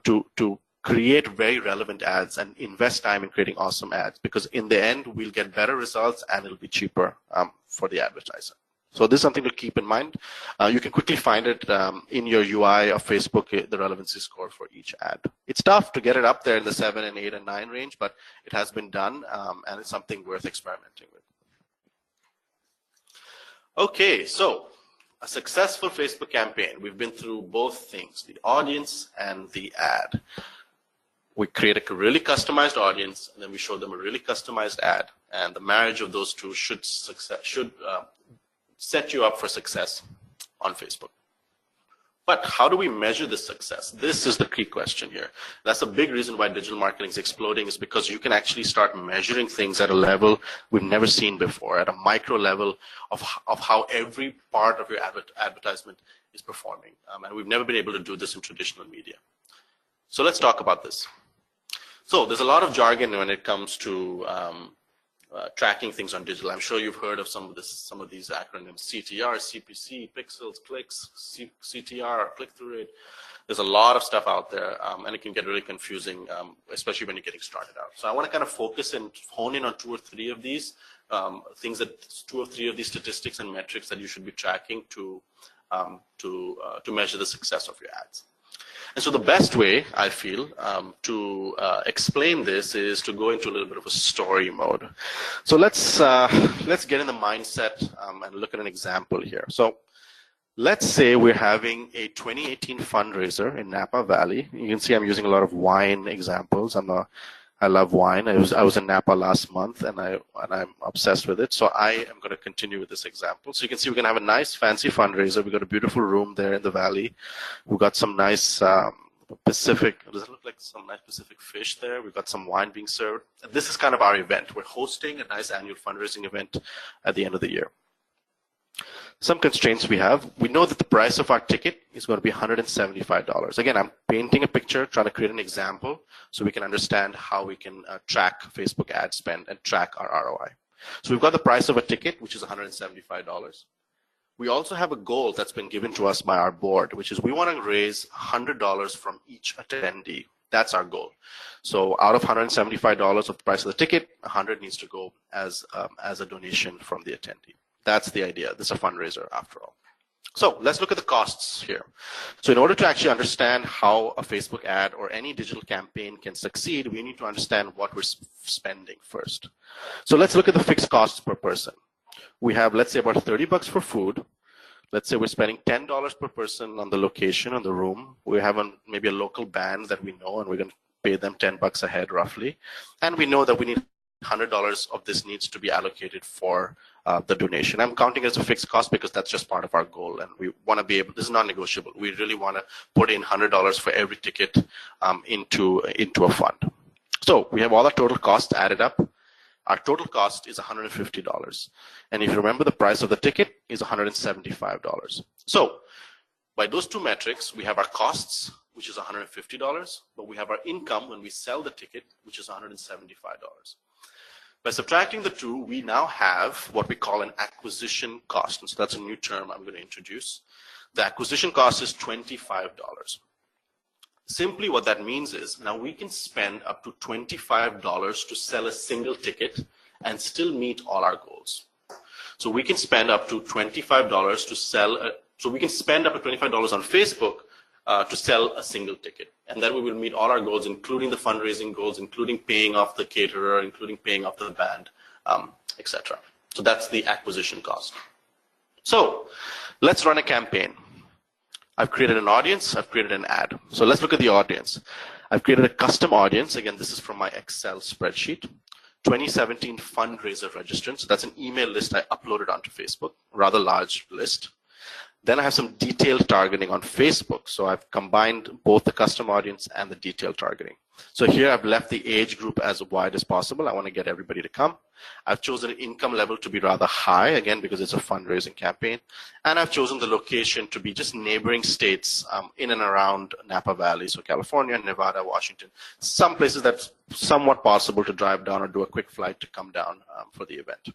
to create very relevant ads and invest time in creating awesome ads, because in the end we'll get better results and it'll be cheaper for the advertiser. So this is something to keep in mind. You can quickly find it in your UI of Facebook, the relevancy score for each ad. It's tough to get it up there in the 7 and 8 and 9 range, but it has been done, and it's something worth experimenting with. Okay, so a successful Facebook campaign. We've been through both things, the audience and the ad. We create a really customized audience, and then we show them a really customized ad. And the marriage of those two should set you up for success on Facebook. But how do we measure this success? This is the key question here. That's a big reason why digital marketing is exploding, is because you can actually start measuring things at a level we've never seen before, at a micro level of how every part of your advertisement is performing. And we've never been able to do this in traditional media. So let's talk about this. So there's a lot of jargon when it comes to tracking things on digital. I'm sure you've heard of some of these acronyms: CTR, CPC, pixels, clicks, CTR, click-through rate. There's a lot of stuff out there, and it can get really confusing, especially when you're getting started out. So I want to kind of focus and hone in on 2 or 3 of these things, 2 or 3 of these statistics and metrics that you should be tracking to measure the success of your ads. And so the best way, I feel, to explain this is to go into a little bit of a story mode. So let's get in the mindset and look at an example here. So let's say we're having a 2018 fundraiser in Napa Valley. You can see I'm using a lot of wine examples. I love wine. I was in Napa last month, and I'm obsessed with it. So I am going to continue with this example. So you can see we're going to have a nice, fancy fundraiser. We've got a beautiful room there in the valley. We've got some nice Pacific. Does it look like some nice Pacific fish there? We've got some wine being served. And this is kind of our event. We're hosting a nice annual fundraising event at the end of the year. Some constraints we have. We know that the price of our ticket is going to be $175. Again, I'm painting a picture, trying to create an example so we can understand how we can track Facebook ad spend and track our ROI. So we've got the price of a ticket, which is $175. We also have a goal that's been given to us by our board, which is we want to raise $100 from each attendee. That's our goal. So out of $175 of the price of the ticket, $100 needs to go as a donation from the attendee. That's the idea. This is a fundraiser after all. So let's look at the costs here. So in order to actually understand how a Facebook ad or any digital campaign can succeed, we need to understand what we're spending first. So let's look at the fixed costs per person. We have, let's say, about $30 for food. Let's say we're spending $10 per person on the location, on the room. We have maybe a local band that we know, and we're going to pay them $10 a head roughly. And we know that we need $100 of this needs to be allocated for the donation. I'm counting it as a fixed cost because that's just part of our goal, and we want to be able, this is non-negotiable. We really want to put in $100 for every ticket into a fund. So we have all our total costs added up. Our total cost is $150. And if you remember, the price of the ticket is $175. So by those two metrics, we have our costs, which is $150, but we have our income when we sell the ticket, which is $175. By subtracting the two, we now have what we call an acquisition cost. And so that's a new term I'm going to introduce. The acquisition cost is $25. Simply what that means is now we can spend up to $25 to sell a single ticket and still meet all our goals. So we can spend up to $25 to sell, so we can spend up to $25 on Facebook to sell a single ticket. And then we will meet all our goals, including the fundraising goals, including paying off the caterer, including paying off the band, etc. So that's the acquisition cost. So let's run a campaign. I've created an audience, I've created an ad. So let's look at the audience. I've created a custom audience. Again, this is from my Excel spreadsheet. 2017 fundraiser registrants. So that's an email list I uploaded onto Facebook, rather large list. Then I have some detailed targeting on Facebook. So I've combined both the custom audience and the detailed targeting. So here I've left the age group as wide as possible. I want to get everybody to come. I've chosen an income level to be rather high, again, because it's a fundraising campaign. And I've chosen the location to be just neighboring states in and around Napa Valley. So California, Nevada, Washington, some places that's somewhat possible to drive down or do a quick flight to come down for the event.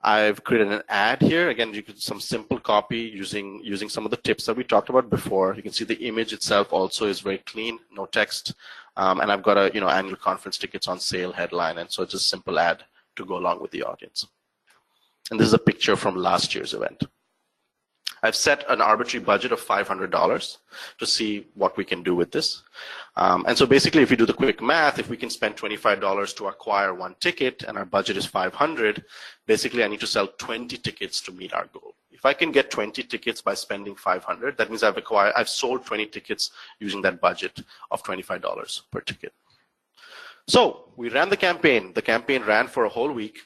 I've created an ad here. Again, you could some simple copy using some of the tips that we talked about before. You can see the image itself also is very clean, no text. And I've got a annual conference tickets on sale headline, and so it's a simple ad to go along with the audience. And this is a picture from last year's event. I've set an arbitrary budget of $500 to see what we can do with this. And so basically, if you do the quick math, if we can spend $25 to acquire one ticket and our budget is $500, basically I need to sell 20 tickets to meet our goal. If I can get 20 tickets by spending $500, that means I've sold 20 tickets using that budget of $25 per ticket. So we ran the campaign. The campaign ran for a whole week.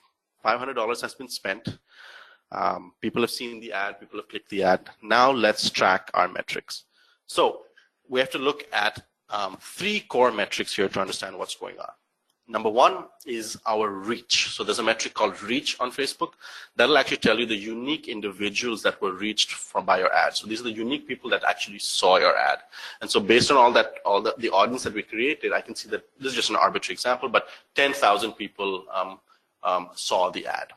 $500 has been spent. People have seen the ad, people have clicked the ad. Now let's track our metrics. So we have to look at 3 core metrics here to understand what's going on. Number one is our reach. So there's a metric called reach on Facebook. That'll actually tell you the unique individuals that were reached by your ad. So these are the unique people that actually saw your ad. And so based on the audience that we created, I can see that this is just an arbitrary example, but 10,000 people saw the ad.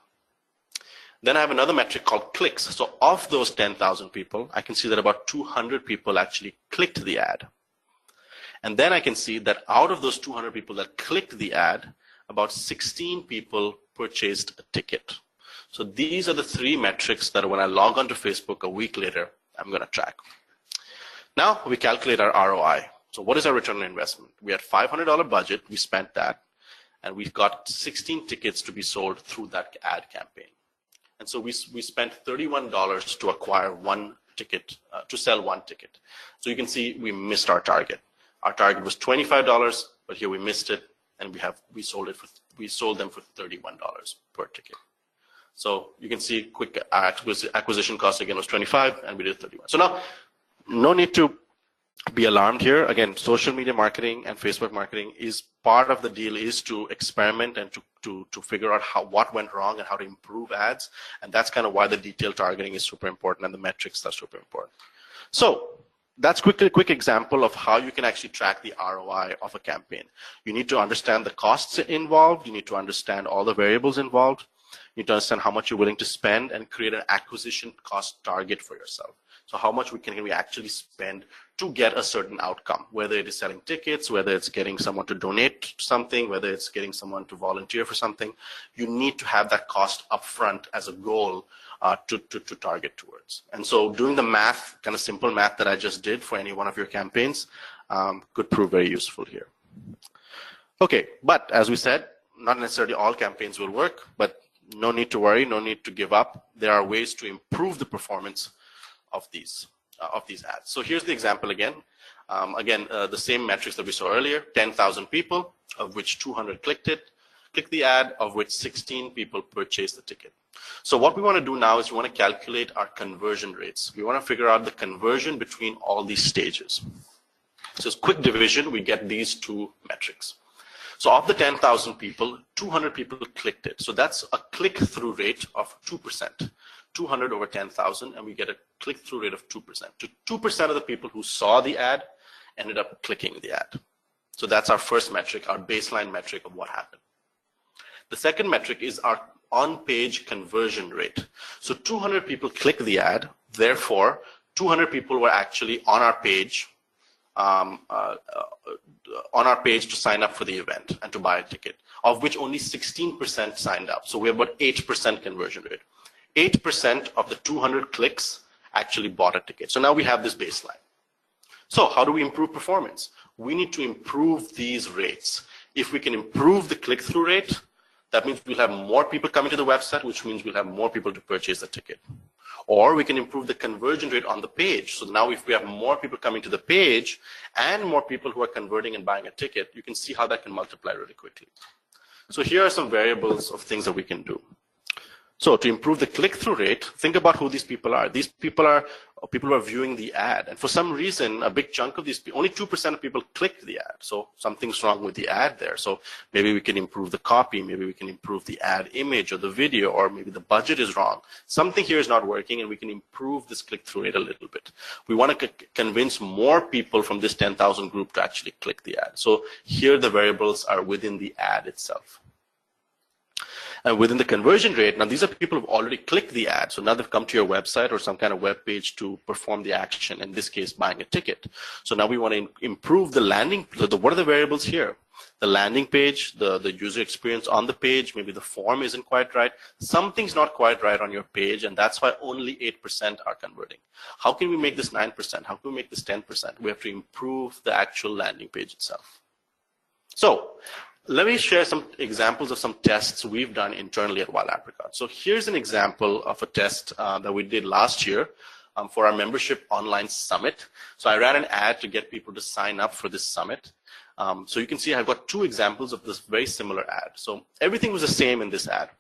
Then I have another metric called clicks. So of those 10,000 people, I can see that about 200 people actually clicked the ad. And then I can see that out of those 200 people that clicked the ad, about 16 people purchased a ticket. So these are the 3 metrics that when I log onto Facebook a week later, I'm going to track. Now we calculate our ROI. So what is our return on investment? We had $500 budget, we spent that, and we got 16 tickets to be sold through that ad campaign. And so we spent $31 to acquire one ticket, to sell one ticket. So you can see we missed our target. Our target was $25, but here we missed it, and we sold them for $31 per ticket. So you can see quick acquisition cost again was $25, and we did $31. So now, no need to be alarmed here. Again, social media marketing and Facebook marketing is part of the deal, is to experiment and to figure out what went wrong and how to improve ads. And that's kind of why the detailed targeting is super important and the metrics are super important. So that's a quick example of how you can actually track the ROI of a campaign. You need to understand the costs involved. You need to understand all the variables involved. You need to understand how much you're willing to spend and create an acquisition cost target for yourself. So how much can we actually spend to get a certain outcome, whether it is selling tickets, whether it's getting someone to donate something, whether it's getting someone to volunteer for something. You need to have that cost upfront as a goal to target towards. And so doing the math, kind of simple math that I just did for any one of your campaigns could prove very useful here. Okay, but as we said, not necessarily all campaigns will work, but no need to worry, no need to give up. There are ways to improve the performance of these ads. So here's the example again. The same metrics that we saw earlier, 10,000 people, of which 200 clicked the ad, of which 16 people purchased the ticket. So what we want to do now is we want to calculate our conversion rates. We want to figure out the conversion between all these stages. So as quick division, we get these two metrics. So of the 10,000 people, 200 people clicked it. So that's a click-through rate of 2%. 200 over 10,000, and we get a click-through rate of 2%. 2% of the people who saw the ad ended up clicking the ad. So that's our first metric, our baseline metric of what happened. The second metric is our on-page conversion rate. So 200 people clicked the ad, therefore 200 people were actually on our page to sign up for the event and to buy a ticket, of which only 16% signed up. So we have about 8% conversion rate. 8% of the 200 clicks actually bought a ticket. So now we have this baseline. So how do we improve performance? We need to improve these rates. If we can improve the click-through rate, that means we'll have more people coming to the website, which means we'll have more people to purchase the ticket. Or we can improve the conversion rate on the page. So now if we have more people coming to the page and more people who are converting and buying a ticket, you can see how that can multiply really quickly. So here are some variables of things that we can do. So to improve the click-through rate, think about who these people are. These people are people who are viewing the ad. And for some reason, a big chunk of these people, only 2% of people clicked the ad. So something's wrong with the ad there. So maybe we can improve the copy. Maybe we can improve the ad image or the video, or maybe the budget is wrong. Something here is not working, and we can improve this click-through rate a little bit. We want to convince more people from this 10,000 group to actually click the ad. So here the variables are within the ad itself. And within the conversion rate, now these are people who've already clicked the ad. So now they've come to your website or some kind of web page to perform the action, in this case, buying a ticket. So now we want to improve the landing. What are the variables here? The landing page, the user experience on the page, maybe the form isn't quite right. Something's not quite right on your page, and that's why only 8% are converting. How can we make this 9%? How can we make this 10%? We have to improve the actual landing page itself. So let me share some examples of some tests we've done internally at Wild Apricot. So here's an example of a test that we did last year for our membership online summit. So I ran an ad to get people to sign up for this summit. So you can see I've got two examples of this very similar ad. So everything was the same in this ad.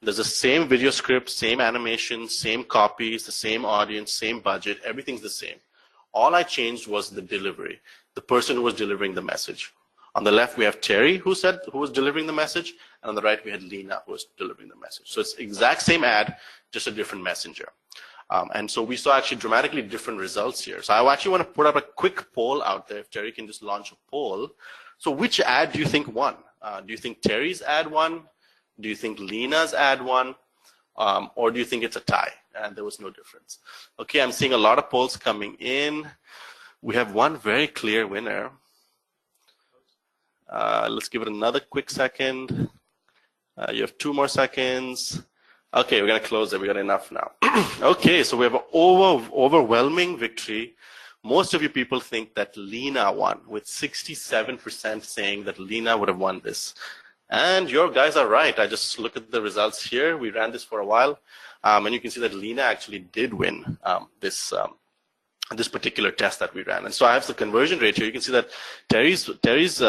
There's the same video script, same animation, same copies, the same audience, same budget, everything's the same. All I changed was the delivery, the person who was delivering the message. On the left, we have Terry, who was delivering the message, and on the right, we had Lena, who was delivering the message. So it's exact same ad, just a different messenger. And so we saw actually dramatically different results here. So I actually want to put up a quick poll out there, if Terry can just launch a poll. So which ad do you think won? Do you think Terry's ad won? Do you think Lena's ad won? Or do you think it's a tie? And there was no difference. Okay, I'm seeing a lot of polls coming in. We have one very clear winner. Let's give it another quick second. You have 2 more seconds. Okay, we're going to close it. We got enough now. Okay, so we have an overwhelming victory. Most of you people think that Lena won, with 67% saying that Lena would have won this. And your guys are right. I just look at the results here. We ran this for a while, and you can see that Lena actually did win this particular test that we ran. And so I have the conversion rate here. You can see that Terry's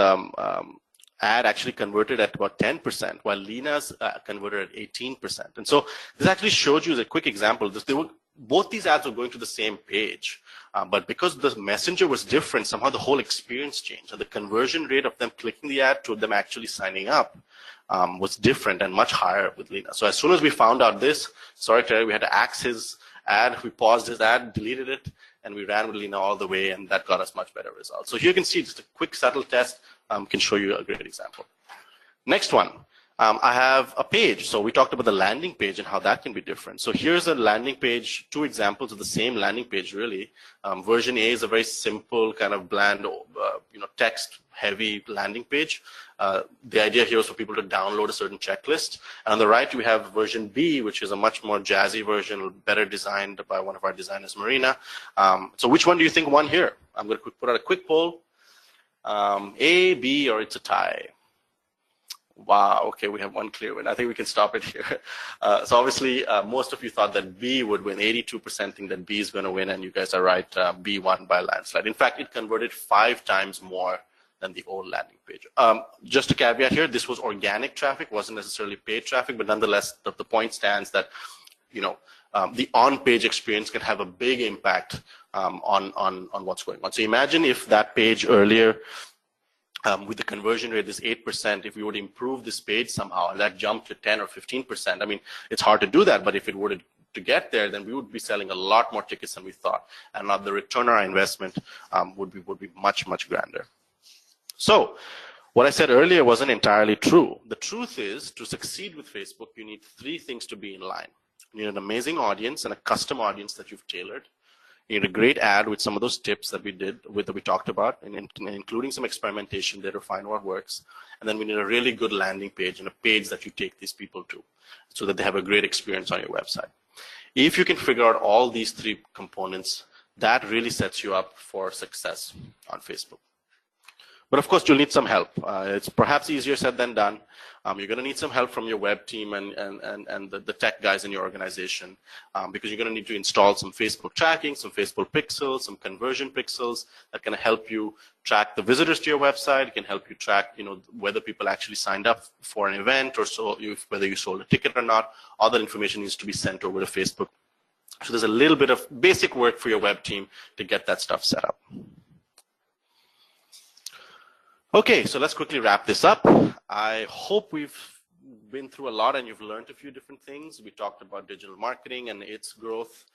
ad actually converted at about 10%, while Lena's converted at 18%. And so this actually showed you the quick example. They were both these ads were going to the same page, but because the messenger was different, somehow the whole experience changed, and the conversion rate of them clicking the ad to them actually signing up was different and much higher with Lena. So as soon as we found out this, sorry Terry, we had to axe his ad, we paused his ad, deleted it, and we ran with Lena all the way, and that got us much better results. So here you can see just a quick subtle test can show you a great example. Next one. I have a page. So we talked about the landing page and how that can be different. So here's a landing page, 2 examples of the same landing page, really. Version A is a very simple, kind of bland, text-heavy landing page. The idea here is for people to download a certain checklist. And on the right, we have version B, which is a much more jazzy version, better designed by one of our designers, Marina. So which one do you think won here? I'm going to put out a quick poll. A, B, or it's a tie? Wow, okay, we have one clear win. I think we can stop it here. So obviously, most of you thought that B would win. 82% think that B is going to win, and you guys are right. B won by a landslide. In fact, it converted 5 times more than the old landing page. Just a caveat here, this was organic traffic, wasn't necessarily paid traffic, but nonetheless, the point stands that, the on-page experience can have a big impact on what's going on. So imagine if that page earlier, with the conversion rate is 8%, if we would improve this page somehow and that jumped to 10 or 15%, I mean, it's hard to do that, but if it were to get there, then we would be selling a lot more tickets than we thought. And now the return on our investment would be much, much grander. So what I said earlier wasn't entirely true. The truth is, to succeed with Facebook, you need 3 things to be in line. You need an amazing audience and a custom audience that you've tailored. You need a great ad with some of those tips that we talked about, and including some experimentation there to find what works. And then we need a really good landing page and a page that you take these people to so that they have a great experience on your website. If you can figure out all these 3 components, that really sets you up for success on Facebook. But of course, you'll need some help. It's perhaps easier said than done. You're going to need some help from your web team and the tech guys in your organization, because you're going to need to install some Facebook tracking, some Facebook pixels, some conversion pixels that can help you track the visitors to your website. It can help you track, whether people actually signed up for an event or so, whether you sold a ticket or not. All that information needs to be sent over to Facebook. So there's a little bit of basic work for your web team to get that stuff set up. Okay, so let's quickly wrap this up. I hope we've been through a lot and you've learned a few different things. We talked about digital marketing and its growth.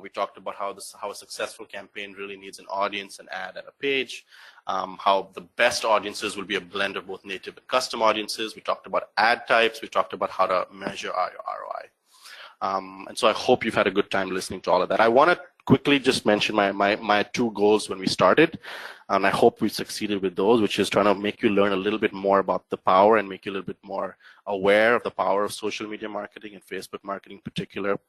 We talked about how a successful campaign really needs an audience, an ad, and a page. How the best audiences will be a blend of both native and custom audiences. We talked about ad types. We talked about how to measure our ROI. And so I hope you've had a good time listening to all of that. I want to quickly just mention my 2 goals when we started. And I hope we succeeded with those, which is trying to make you learn a little bit more about the power and make you a little bit more aware of the power of social media marketing and Facebook marketing in particular.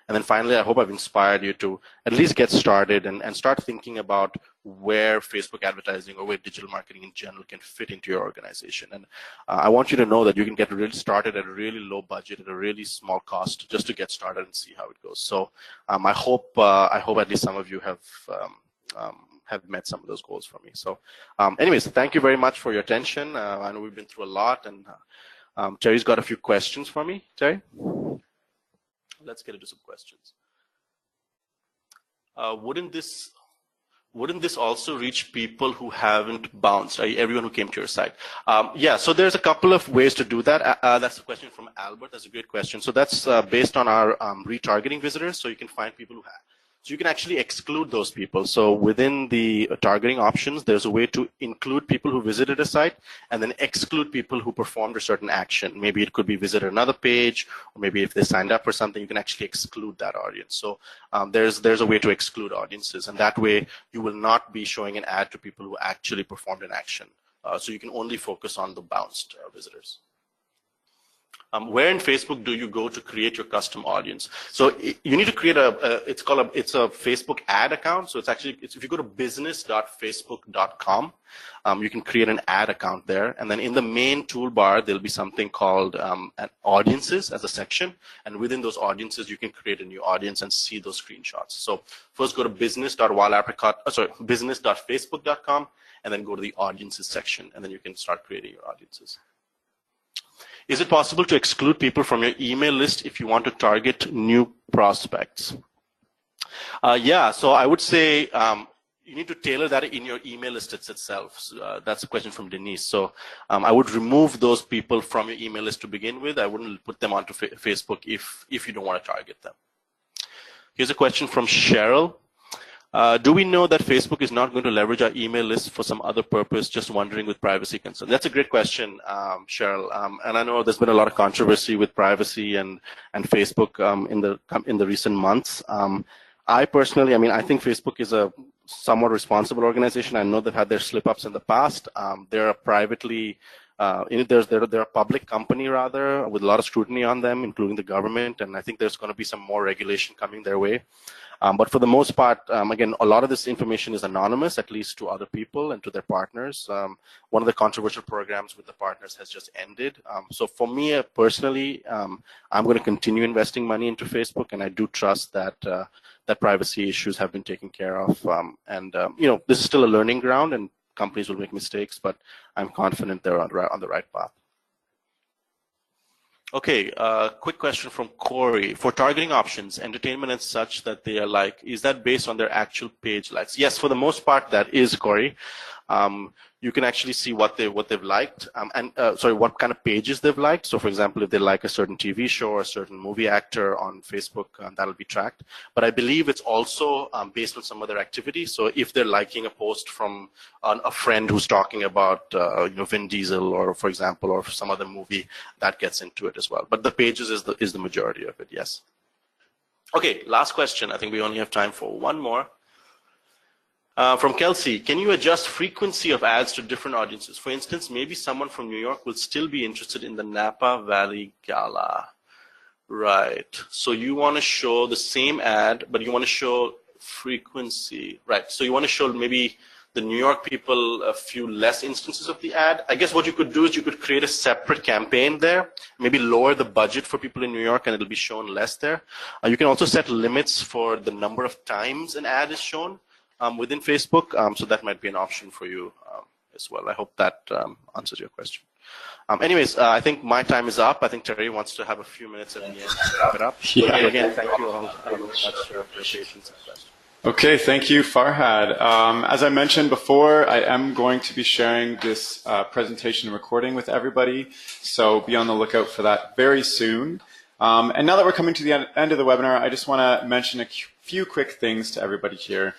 And then finally, I hope I've inspired you to at least get started and start thinking about where Facebook advertising or where digital marketing in general can fit into your organization. And I want you to know that you can get really started at a really low budget, at a really small cost, just to get started and see how it goes. So I hope at least some of you have met some of those goals for me. So anyways, thank you very much for your attention. I know we've been through a lot, and Terry's got a few questions for me. Terry? Let's get into some questions. Wouldn't this also reach people who haven't bounced, everyone who came to your site? Yeah, so there's a couple of ways to do that. That's a question from Albert. That's a great question. So that's based on our retargeting visitors. So you can find people who have. So you can actually exclude those people. So within the targeting options, there's a way to include people who visited a site and then exclude people who performed a certain action. Maybe it could be visit another page, or maybe if they signed up for something, you can actually exclude that audience. So there's a way to exclude audiences, and that way you will not be showing an ad to people who actually performed an action. So you can only focus on the bounced visitors. Where in Facebook do you go to create your custom audience? So you need to create it's a Facebook ad account. So if you go to business.facebook.com, you can create an ad account there. And then in the main toolbar, there'll be something called audiences as a section. And within those audiences, you can create a new audience and see those screenshots. So first go to business.facebook.com, and then go to the audiences section. And then you can start creating your audiences. Is it possible to exclude people from your email list if you want to target new prospects? Yeah, so I would say you need to tailor that in your email list itself. So, that's a question from Denise. So I would remove those people from your email list to begin with. I wouldn't put them onto Facebook if you don't want to target them. Here's a question from Cheryl. Do we know that Facebook is not going to leverage our email list for some other purpose? Just wondering with privacy concerns. That's a great question, Cheryl. And I know there's been a lot of controversy with privacy and Facebook in the recent months. I personally, I think Facebook is a somewhat responsible organization. I know they've had their slip-ups in the past. They're a privately, they're a public company rather, with a lot of scrutiny on them, including the government. And I think there's going to be some more regulation coming their way. But for the most part, again, a lot of this information is anonymous, at least to other people and to their partners. One of the controversial programs with the partners has just ended. So for me personally, I'm going to continue investing money into Facebook, and I do trust that that privacy issues have been taken care of. This is still a learning ground, and companies will make mistakes, but I'm confident they're on the right path. Okay, quick question from Corey. For targeting options, entertainment and such that they are like, is that based on their actual page likes? Yes, for the most part, that is, Corey. You can actually see what they've liked, what kind of pages they've liked. So, for example, if they like a certain TV show or a certain movie actor on Facebook, that'll be tracked. But I believe it's also based on some other activity. So, if they're liking a post from a friend who's talking about Vin Diesel, or for example, or some other movie, that gets into it as well. But the pages is the majority of it. Yes. Okay. Last question. I think we only have time for one more. From Kelsey, can you adjust frequency of ads to different audiences? For instance, maybe someone from New York will still be interested in the Napa Valley Gala. Right. So you want to show the same ad, but you want to show frequency. Right. So you want to show maybe the New York people a few less instances of the ad. I guess what you could do is you could create a separate campaign there, maybe lower the budget for people in New York, and it'll be shown less there. You can also set limits for the number of times an ad is shown within Facebook, so that might be an option for you as well. I hope that answers your question. Anyways, I think my time is up. I think Terry wants to have a few minutes at the end to wrap it up. Yeah. So again, thank you all very much for your patience and questions. Okay, thank you, Farhad. As I mentioned before, I am going to be sharing this presentation recording with everybody, so be on the lookout for that very soon. And now that we're coming to the end of the webinar, I just want to mention a few quick things to everybody here.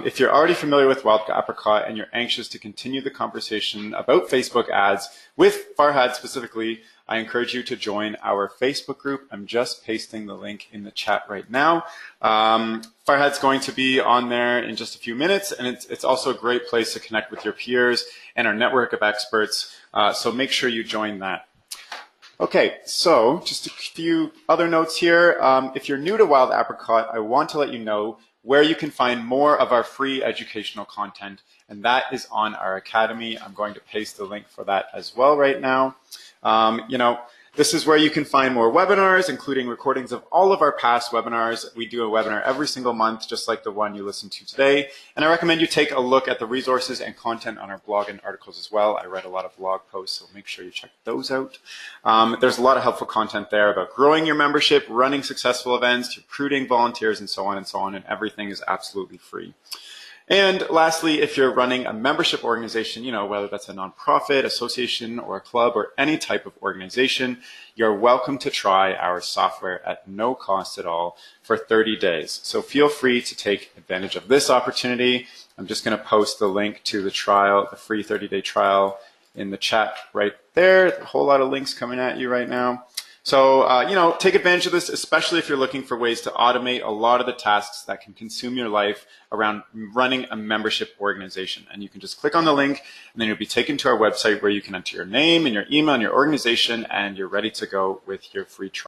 If you're already familiar with Wild Apricot and you're anxious to continue the conversation about Facebook ads with Farhad specifically, I encourage you to join our Facebook group. I'm just pasting the link in the chat right now. Farhad's going to be on there in just a few minutes, and it's also a great place to connect with your peers and our network of experts, so make sure you join that. Okay, so just a few other notes here. If you're new to Wild Apricot, I want to let you know where you can find more of our free educational content, and that is on our Academy. I'm going to paste the link for that as well right now. This is where you can find more webinars, including recordings of all of our past webinars. We do a webinar every single month, just like the one you listened to today. And I recommend you take a look at the resources and content on our blog and articles as well. I read a lot of blog posts, so make sure you check those out. There's a lot of helpful content there about growing your membership, running successful events, recruiting volunteers, and so on, and everything is absolutely free. And lastly, if you're running a membership organization, whether that's a nonprofit, association, or a club, or any type of organization, you're welcome to try our software at no cost at all for 30 days. So feel free to take advantage of this opportunity. I'm just going to post the link to the trial, the free 30-day trial in the chat right there. A whole lot of links coming at you right now. So, take advantage of this, especially if you're looking for ways to automate a lot of the tasks that can consume your life around running a membership organization. And you can just click on the link, and then you'll be taken to our website where you can enter your name and your email and your organization, and you're ready to go with your free trial.